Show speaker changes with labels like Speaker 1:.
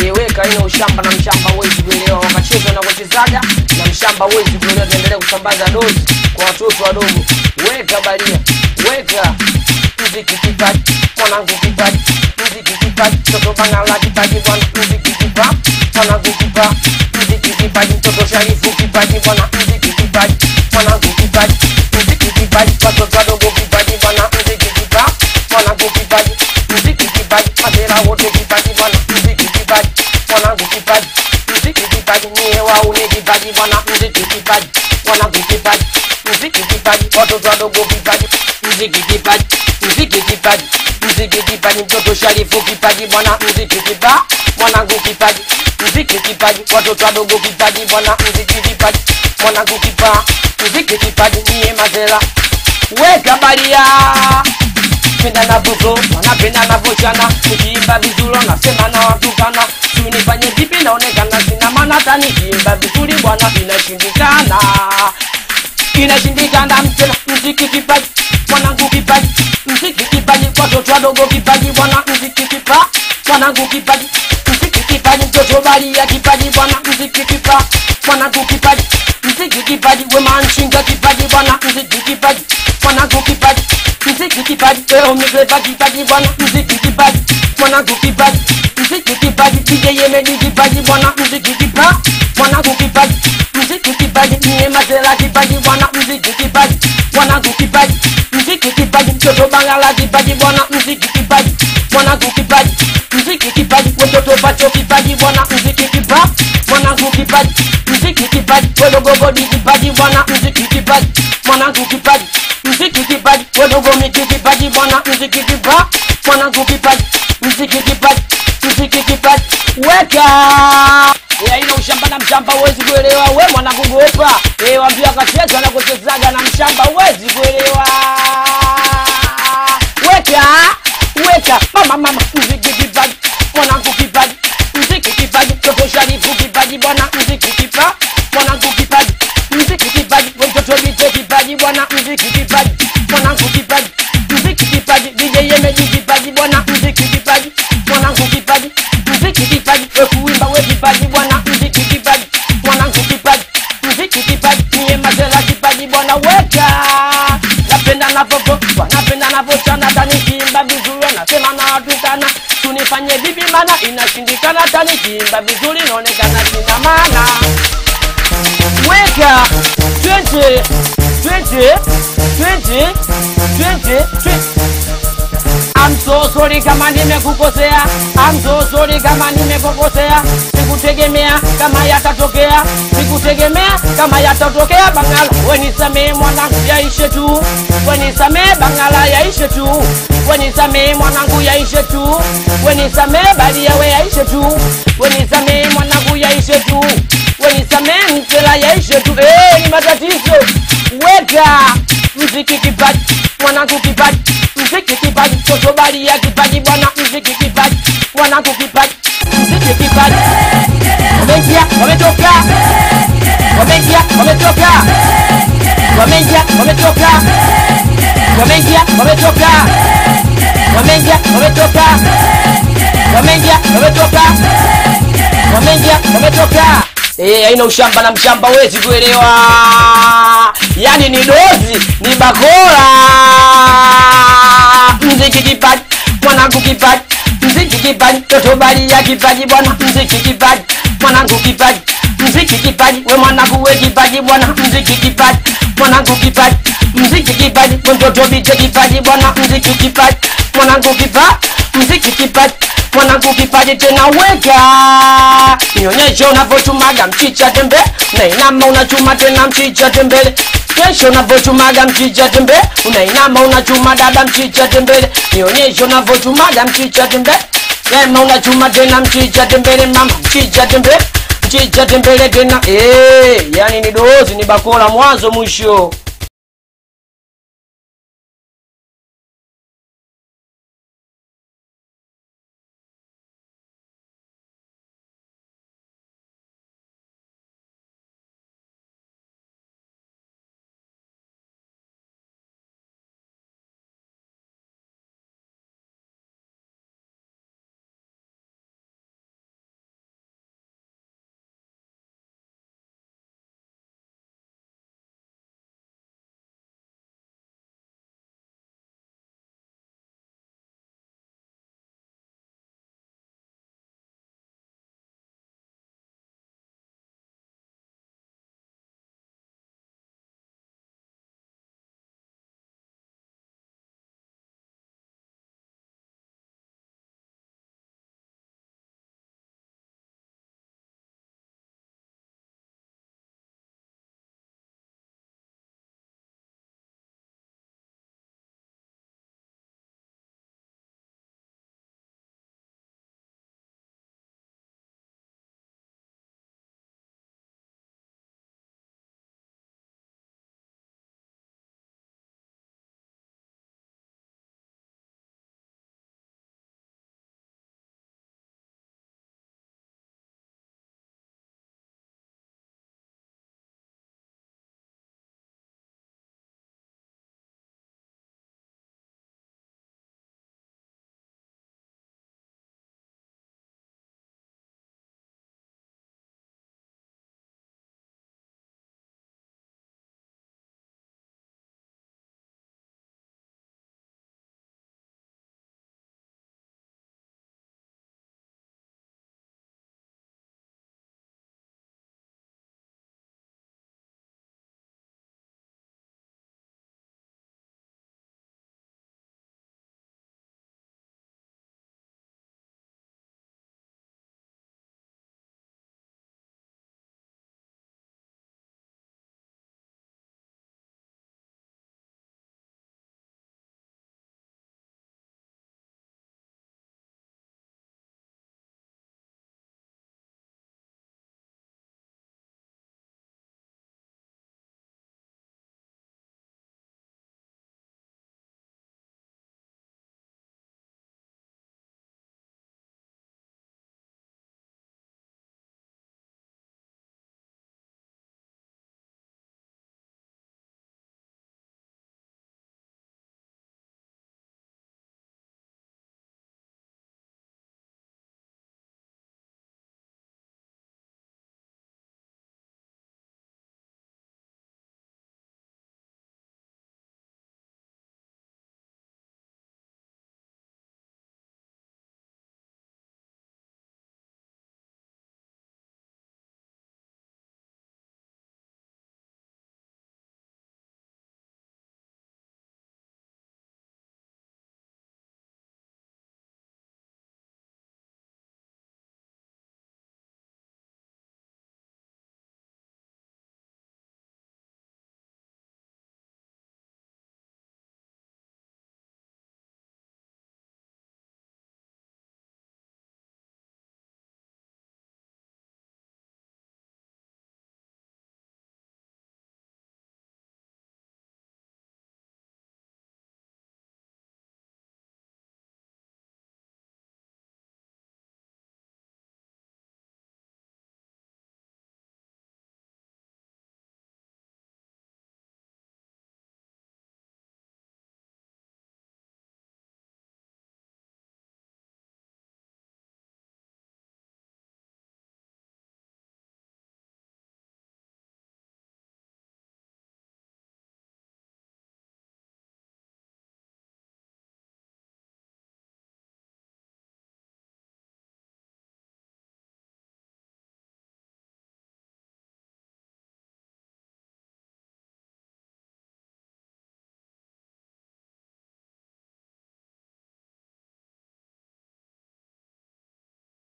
Speaker 1: Weka ina ushamba na mshamba huwezi kuelewa. Wakacheza na kuchezaga na mshamba huwezi kuelewa. Tuendelee kusambaza dozi kwa watoto wadogo. Weka balia, weka muziki kipaji, mwanangu kipaji, muziki kipaji, mtoto Bangala kipaji bwana, muziki kipaji, mwanangu kipaji, muziki kipaji, mtoto Sharifu kipaji bwana, muziki kipaji, mwanangu kipaji, muziki kipaji, watoto wadogo kipaji bwana, muziki kipaji, mwanangu kipaji, muziki kipaji, masera wote kipaji bwana, muziki kipaji, mwanangu kipaji, muziki kipaji, nie waone kipaji bwana, muziki kipaji, mwanangu kipaji, muziki kipaji, watoto wadogo kipaji, muziki kipaji, muziki kipaji, muziki kipaji, mtoto Sharifu kipaji bwana, muziki kipaji, mwanangu kipaji, muziki kipaji, watoto wadogo kipaji bwana, muziki kipaji, mwanangu kipaji, muziki kipaji, nie mazela. Weka balia, penda na voto, wanapenda na vochana, nikiimba vizuri nasema na watukana, tunifanye vipi naonekana sina maana, tani kiimba vizuri bwana inashindikana. Inashindikana mtela, muziki kipaji, mwanangu kipaji, muziki kipaji, watoto wadogo kipaji bwana, muziki kipaji, mwanangu kipaji, muziki kipaji, mtoto Balia kipaji bwana, muziki kipaji, mwanangu kipaji, muziki kipaji, Wema Nchinga kipaji bwana, muziki kipaji, mwanangu kipaji, muziki kipaji, Migreva kipaji bwana, muziki kipaji, mwanangu kipaji, muziki kipaji, DJ Yemedi kipaji bwana, muziki kipaji, mwanangu kipaji, muziki kipaji, nie mazela kipaji bwana, muziki kipaji, mwanangu kipaji, muziki kipaji, mtoto Bangala kipaji bwana, muziki kipaji, mwanangu kipaji, muziki kipaji, mtoto Pacho kipaji bwana, muziki kipaji, mwanangu kipaji, muziki kipaji, wadogo Godi kipaji bwana, muziki kipaji, mwanangu kipaji, muziki kipaji, wadogo Miki kipaji bwana, muziki kipaji, mwanangu kipaji, muziki kipaji, muziki kipaji. Weka ina ushamba na mshamba huwezi kuelewa. We mwanangu gopa, waambia kacheza na kuchezaga na mshamba huwezi kuelewa. Weka mama muziki kipaji, mwanangu kipaji, muziki kipaji, mtoto Sharifu kipaji bwana, muziki kipaji, mwanangu kipaji, muziki kipaji, mtoto Bite kipaji bwana, muziki kipaji, mwanangu kipaji, muziki kipaji, DJ Yemedi kipaji bwana, muziki kipaji, mwanangu kipaji, muziki kipaji, kuimba we kipaji bwana, muziki kipaji, mwanangu kipaji, muziki kipaji, nie mazela kipaji bwana. Weka napenda na popo, wanapenda na vochana, tani kiimba vizuri nasema na watukana, tunifanye vipi maana inashindikana, tani kiimba vizuri naonekana sina maana. Weka 20 I'm so sorry kama nimekukosea, I'm so sorry kama nimekukosea, sikutegemea kama yatatokea, sikutegemea kama yatatokea. Bangala we nisamee mwanangu yaishe tu, we nisamee Bangala yaishe tu, we nisamee mwanangu yaishe tu, we nisamee Balia we yaishe tu, we nisamee mwanangu yaishe tu, we nisamee Mtela yaishe tu. Ni matatizo. Weka muziki kipaji, mwanangu kipaji, muziki kipaji, mtoto Balia kipaji bwana, muziki kipaji, mwanangu kipaji, muziki kipaji. Wameingia, wametoka, wameingia, wametoka, wameingia, wametoka, wameingia, wametoka, wameingia, wametoka, wameingia, wametoka, wameingia, wametoka. Haina ushamba na mshamba huwezi kuelewa. Yani ni dozi, ni bakora. Muziki kipaji, mwanangu kipaji, muziki kipaji, mtoto Balia kipaji bwana, muziki kipaji, mwanangu kipaji, muziki kipaji, we mwanangu we kipaji bwana, muziki kipaji, mwanangu kipaji, muziki kipaji, mtoto Bite kipaji bwana, muziki kipaji, mwanangu kipaji, muziki kipaji, mwanangu kipaji tena. Weka nionyeshe unavochumaga mchicha tembe, unainama unachuma tena mchicha tembele. Kesho unavochumaga mchicha tembe, unainama unachuma dada mchicha tembele. Nionyeshe unavochumaga mchicha tembe, sema unachuma tena mchicha tembele mama, mchicha tembele, mchicha tembele tena. Yani ni dozi, ni bakora mwanzo mwisho.